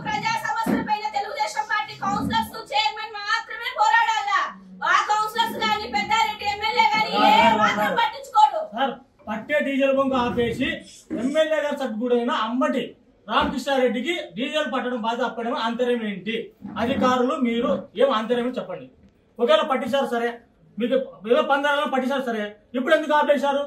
ప్రజా సమస్యలపైన Telugu Desam party counsellors chairman మాత్రమే పోరాడాలా. ఆ కౌన్సిలర్స్ గాని పెద్దారెడ్డి ఎమ్మెల్యే గాని మాత్రం పట్టించుకోడు. పట్టే డీజిల్ బొంగు ఆపేసి ఎమ్మెల్యే గారు సభ్యుడైన అమ్మటి రామకృష్ణారెడ్డికి డీజిల్ పట్టడం బాధ అప్పడం అంతర్యం ఏంటి? అధికారులు మీరు ఏం అంతర్యం చెప్పండి. ఒకవేళ పట్టించారు సరే, మీకు ఏదో 15 పట్టించారు సరే, ఇప్పుడు ఎందుకు ఆపేశారు?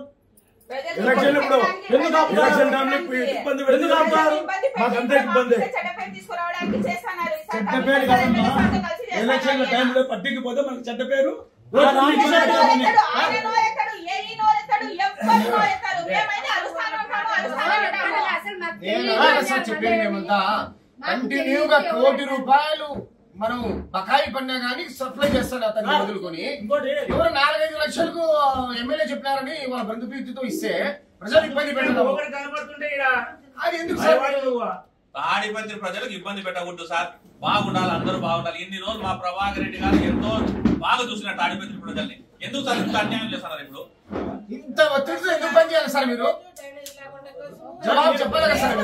ఎలక్షన్ టైంలో పట్టించిపోతే మనకు చెడ్డ పేరు. చెప్పేది ఏమంతా కంటిన్యూగా కోటి రూపాయలు మనం బకాయి పడినా గానీ సప్లై చేస్తాడు అతన్ని వదులుకొని. ఎవరు 4-5 లక్షలకు ఎమ్మెల్యే చెప్పినారని వాళ్ళ బంధుప్రీతితో ఇస్తే ప్రజలు ఇబ్బంది పెట్టడం అది ఎందుకు సార్? తాడిపత్రి ప్రజలకు ఇబ్బంది పెట్టకూడదు సార్. బాగుండాలి, అందరూ బాగుండాలి. ఇన్ని రోజులు మా ప్రభాకర్ రెడ్డి గారు ఎంతో బాగా చూసిన తాడిపత్రి ప్రజల్ని ఎందుకు సార్ ఇంత అన్యాయం చేస్తున్నారు? ఇప్పుడు ఇంత ఒత్తిడితో ఎందుకు పని చేయాలి సార్? మీరు జవాబు చెప్పాలి కదా సార్.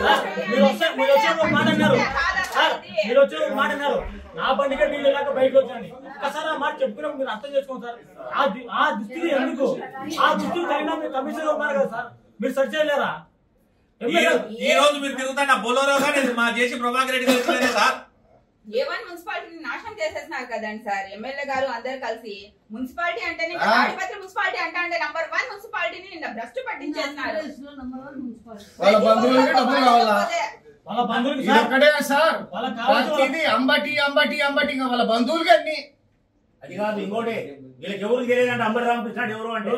మీరు వచ్చే ఒక మాట అన్నారు, నా బండికే డీజిల్ లేక బైక్ వచ్చాను. ఒక్కసారి ఆ మాట చెప్పుకున్నాం, మీరు అర్థం చేసుకోండి సార్. ఆ దుస్థితి ఎందుకు? ఆ దుస్థితి తగిన మీరు కమిషనర్ ఉన్నారు కదా సార్, మీరు సెర్చ్ చేయలేరా? ఈ రోజు మీరు తిరుగుతున్న బొలోరో గానీ మా చేసి ప్రభాకర్ రెడ్డి గారు సార్ A1 మున్సిపాలిటీని నాశనం చేసేస్తున్నారు కదండి సార్ ఎమ్మెల్యే గారు అందరు కలిసి. మున్సిపాలిటీ అంటేనే తాడిపత్రి మున్సిపాలిటీ అంటే నంబర్ 1 మున్సిపాలిటీని భ్రష్టు పట్టించేస్తున్నారు. వాళ్ళ బంధువులకి డబ్బులు కావాలా? వాళ్ళ బంధువులకి సార్ అంబటి వాళ్ళ బంధువులకి అన్ని. అది కాదు, ఇంకోటి వీళ్ళకి ఎవరు తెలియదంటే అంబటి రామకృష్ణ ఎవరు అంటే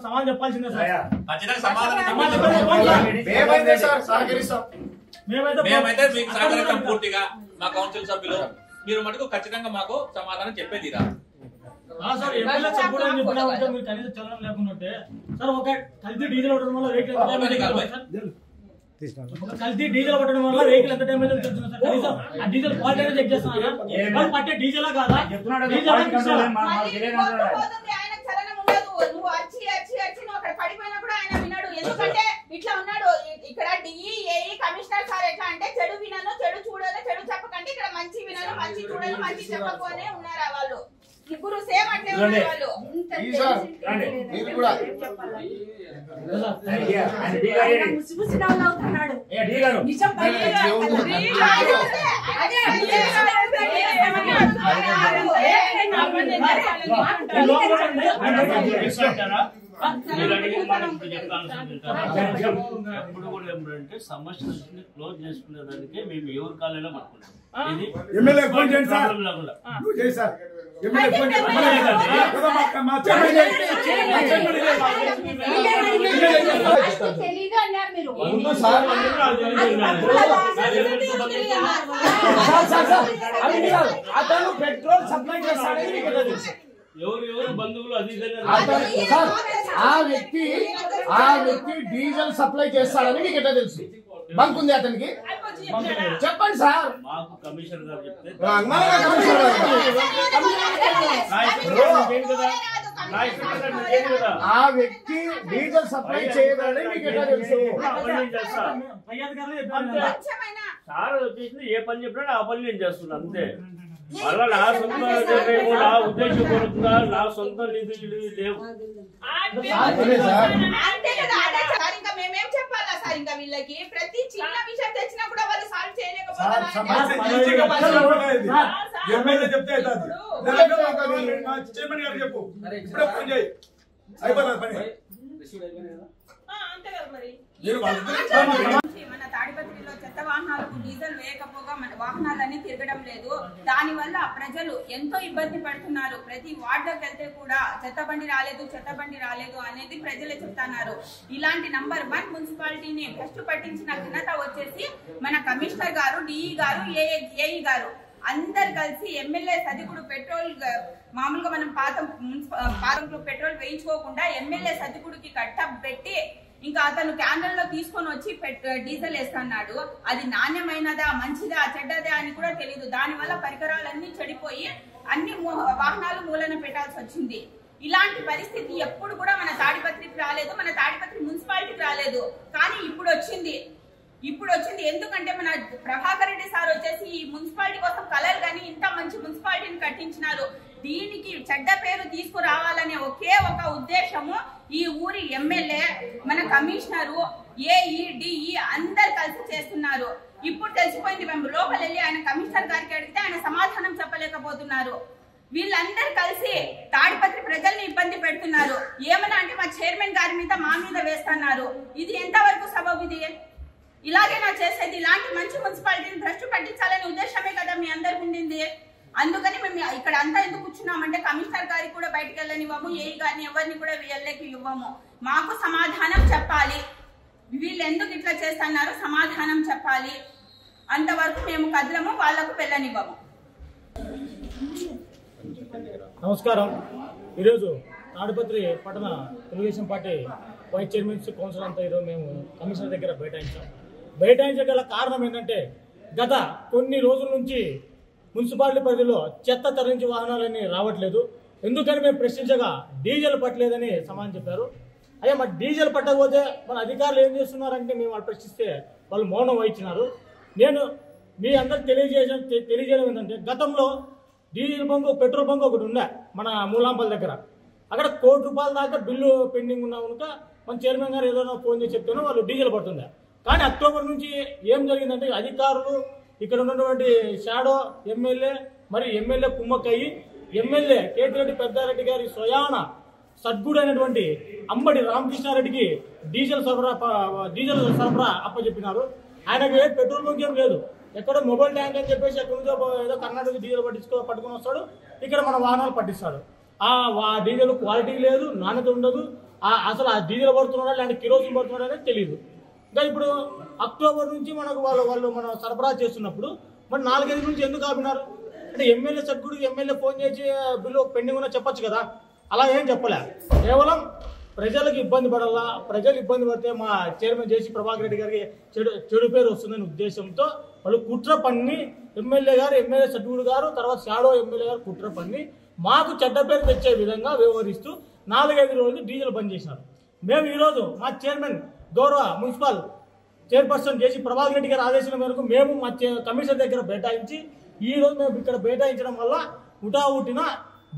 సమాధానం చెప్పాల్సిందే సార్. మేమైతే మీకు సహకరిస్తాం పూర్తిగా. మా కౌన్సిల్ సభ్యులు మీరు మటుకు ఖచ్చితంగా మాకు సమాధానం చెప్పేదిరా. సార్ ఎమ్మెల్యే సభ్యుడు అని చెప్పినా ఉంటే మీరు కనీసం చల్లడం లేకుండా సార్ ఒక కల్తీ డీజిల్ పట్టడం వల్ల వెహికల్ ఎంత డ్యామేజ్ అవుతుంది సార్? కనీసం ఆ డీజిల్ క్వాలిటీ చెక్ చేస్తున్నారా? పట్టే డీజిలా కాదా? నువ్వు వచ్చి నువ్వు అక్కడ పడిపోయినప్పుడు ఆయన విన్నాడు. ఎందుకంటే ఇట్లా ఉన్నాడు ఇక్కడ డిఈ ఏఈ కమిషనర్ సార్. ఎట్లా అంటే చెడు వినను, చెడు చూడను, చెడు చెప్పకంటే ఇక్కడ మంచి వినను, మంచి చూడను, మంచి చెప్పకపోనే ఉన్నారా వాళ్ళు ముగ్గురు సేమ్ అంటే ఉన్నారు వాళ్ళు. సమస్యని క్లోజ్ చేసుకునేదానికి మేము ఎవరి కాలైనా పట్టుకుంటాం. ఎమ్మెల్యే ఫోన్ చేయండి సార్. నువ్వు చేయి సార్. ఎమ్మెల్యే ఫోన్ చేయండి. అతను పెట్రోల్ సప్లై చేస్తాడని మీకు తెలుసు. ఎవరు బంధువులు అది ఆ వ్యక్తి డీజిల్ సప్లై చేస్తాడని మీకు ఎట్లా తెలుసు? బంక్ ఉంది అతనికి చెప్పండి సార్. మాకు కమిషనర్ గారు చెప్తే ఆ వ్యక్తి డీజిల్ సప్లై చేయదని మీకు ఎట్లా తెలుసు? సార్ వచ్చేసి ఏ పని చెప్పినా ఆ పని నేను చేస్తున్నాను అంతే. మళ్ళా నా సొంత నా ఉద్దేశపూర్వకంగా నా సొంత నిధులు లేవు. ఇంకా మేమేం చెప్పాలా సార్? ఇంకా వీళ్ళకి ప్రతి చిన్న విషయం తెచ్చినా కూడా వాళ్ళు సాల్వ్ చేయలేకపోతున్నారు. చెప్పు అయిపోతుంది పని. అంతే కదా మరి. మన తాడిపత్రిలో చెత్త వాహనాలకు డీజిల్ వేయకపోగా మన వాహనాలన్నీ తిరగడం లేదు. దాని వల్ల ప్రజలు ఎంతో ఇబ్బంది పడుతున్నారు. ప్రతి వార్డులోకి వెళ్తే కూడా చెత్త బండి రాలేదు అనేది ప్రజలే చెప్తున్నారు. ఇలాంటి నంబర్ 1 మున్సిపాలిటీని ఫస్ట్ పట్టించిన ఘనత వచ్చేసి మన కమిషనర్ గారు, డిఈ గారు, ఏఈ గారు. అందరు కలిసి ఎమ్మెల్యే సదికుడు పెట్రోల్ మామూలుగా మనం పాతంలో పెట్రోల్ వేయించుకోకుండా ఎమ్మెల్యే సదికుడికి కట్టప్ పెట్టి ఇంకా అతను క్యాన్లలో తీసుకొని వచ్చి డీజిల్ వేస్తున్నాడు. అది నాణ్యమైనదా, మంచిదా, చెడ్డదా అని కూడా తెలియదు. దానివల్ల పరికరాలన్నీ చెడిపోయి అన్ని వాహనాలు మూలన పెట్టాల్సి వచ్చింది. ఇలాంటి పరిస్థితి ఎప్పుడు కూడా మన తాడిపత్రికి రాలేదు, మన తాడిపత్రి మున్సిపాలిటీకి రాలేదు. కానీ ఇప్పుడు వచ్చింది. ఎందుకంటే మన ప్రభాకర్ రెడ్డి సార్ వచ్చేసి ఈ మున్సిపాలిటీ కోసం కలర్ గాని ఇంత మంచి మున్సిపాలిటీని కట్టించినారు. దీనికి చెడ్డ పేరు తీసుకురావాలనే ఒకే ఒక ఉద్దేశము ఈ ఊరి ఎమ్మెల్యే, మన కమిషనరు, ఏఈడిఈ అందరు కలిసి చేస్తున్నారు. ఇప్పుడు తెలిసిపోయింది. మేము లోపల వెళ్ళి ఆయన కమిషనర్ గారికి అడిగితే ఆయన సమాధానం చెప్పలేకపోతున్నారు. వీళ్ళందరూ కలిసి తాడిపత్రి ప్రజల్ని ఇబ్బంది పెడుతున్నారు. ఏమన్నా అంటే మా చైర్మన్ గారి మీద మా మీద వేస్తున్నారు. ఇది ఎంతవరకు సబబు? ఇది ఇలాగేనా చేసేది? ఇలాంటి మంచి మున్సిపాలిటీని భ్రష్టు పట్టించాలనే ఉద్దేశమే కదా మీ అందరికి ఉండింది. అందుకని మేము ఇక్కడ అంతా ఎందుకు కూర్చున్నామంటే కమిషనర్ గారికి కూడా బయటకు వెళ్ళనివ్వము, ఏఈ గారిని ఎవరిని కూడా వీళ్ళకి ఇవ్వము. మాకు సమాధానం చెప్పాలి. వీళ్ళు ఎందుకు ఇట్లా చేస్తున్నారు సమాధానం చెప్పాలి. అంతవరకు మేము కదలము, వాళ్లకు వెళ్ళనివ్వము. నమస్కారం. ఈరోజు తాడిపత్రి పట్టణ Telugu Desam party vice chairmans council అంతా ఈరోజు మేము కమిషనర్ దగ్గర బైఠాయించే గల కారణం ఏంటంటే గత కొన్ని రోజుల నుంచి మున్సిపాలిటీ పరిధిలో చెత్త తరలించే వాహనాలన్నీ రావట్లేదు. ఎందుకని మేము ప్రశ్నించగా డీజిల్ పట్టలేదని సమాధానం చెప్పారు. అయ్యా మరి డీజిల్ పట్టకపోతే మన అధికారులు ఏం చేస్తున్నారంటే మేము వాళ్ళు ప్రశ్నిస్తే వాళ్ళు మౌనం వహించినారు. నేను మీ అందరికి తెలియజేయడం ఏంటంటే గతంలో డీజిల్ బంక్ పెట్రోల్ బంక్ ఒకటి ఉండే మన మూలాంపల్ దగ్గర. అక్కడ ₹1 కోటి దాకా బిల్లు పెండింగ్ ఉన్నా కనుక మన చైర్మన్ గారు ఏదైనా ఫోన్ చేసి చెప్తేనే వాళ్ళు డీజిల్ పడుతుండే. కానీ అక్టోబర్ నుంచి ఏం జరిగిందంటే అధికారులు ఇక్కడ ఉన్నటువంటి షాడో ఎమ్మెల్యే మరి ఎమ్మెల్యే కుమ్మక్కయ్యి ఎమ్మెల్యే కేతిరెడ్డి పెద్దారెడ్డి గారి స్వయాన సద్గుడైనటువంటి అంబడి రామకృష్ణారెడ్డికి డీజిల్ సరఫరా అప్పచెప్పినారు. ఆయనకు పెట్రోల్ బంక్ ఏం లేదు. ఎక్కడో మొబైల్ ట్యాంక్ అని చెప్పేసి ఎక్కడి నుంచో ఏదో కర్ణాటక డీజిల్ పట్టుకొని వస్తాడు, ఇక్కడ మన వాహనాలు పట్టిస్తాడు. ఆ డీజిల్ క్వాలిటీ లేదు, నాణ్యత ఉండదు. అసలు ఆ డీజిల్ పడుతున్నాడా లేదంటే కిరోసిన్ పడుతున్నాడా అనేది తెలియదు. ఇంకా ఇప్పుడు అక్టోబర్ నుంచి మనకు వాళ్ళు మనం సరఫరా చేస్తున్నప్పుడు మరి 4-5 నుంచి ఎందుకు ఆపినారు అంటే ఎమ్మెల్యే సభ్యుడికి ఎమ్మెల్యే ఫోన్ చేసి బిల్లు పెండింగ్ ఉన్నా చెప్పొచ్చు కదా. అలా ఏం చెప్పలే. కేవలం ప్రజలకు ఇబ్బంది పడాలా, ప్రజలు ఇబ్బంది పడితే మా చైర్మన్ జేసీ ప్రభాకర్ రెడ్డి గారికి చెడు పేరు వస్తుందనే ఉద్దేశంతో వాళ్ళు కుట్ర పన్ని ఎమ్మెల్యే సభ్యుడు గారు తర్వాత షాడో ఎమ్మెల్యే గారు కుట్ర పన్ని మాకు చెడ్డ పేరు తెచ్చే విధంగా వ్యవహరిస్తూ 4-5 రోజులు డీజిల్ బంద్ చేశారు. మేము ఈరోజు మా చైర్మన్ గౌరవ మున్సిపల్ చైర్పర్సన్ జేసీ ప్రభాకర్ రెడ్డి గారి ఆదేశాల మేరకు మేము మా కమిషనర్ దగ్గర బైఠాయించి ఈరోజు మేము ఇక్కడ బైఠాయించడం వల్ల ఉటావుటిన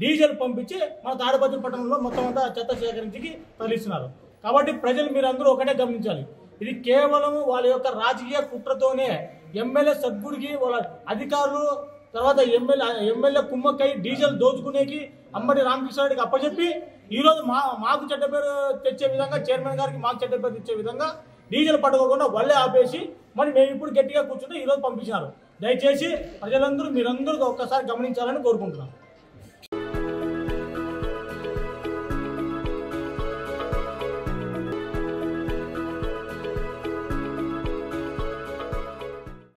డీజిల్ పంపించి మన తాడిపత్రి పట్టణంలో మొత్తం అంతా చెత్త సేకరించి తరలిస్తున్నారు. కాబట్టి ప్రజలు మీరందరూ ఒకటే గమనించాలి. ఇది కేవలం వాళ్ళ యొక్క రాజకీయ కుట్రతోనే ఎమ్మెల్యే సద్గుడికి వాళ్ళ అధికారులు తర్వాత ఎమ్మెల్యే కుమ్మక్కై డీజిల్ దోచుకునేకి అంబటి రామకృష్ణారెడ్డికి అప్పచెప్పి ఈరోజు మాకు చెడ్డ పేరు తెచ్చే విధంగా చైర్మన్ గారికి మాకు చెడ్డ పేరు తెచ్చే విధంగా డీజిల్ పట్టుకోకుండా వాళ్ళే ఆపేసి మరి మేము ఇప్పుడు గట్టిగా కూర్చుంటే ఈరోజు పంపించినారు. దయచేసి ప్రజలందరూ మీరందరూ ఒక్కసారి గమనించాలని కోరుకుంటున్నాం.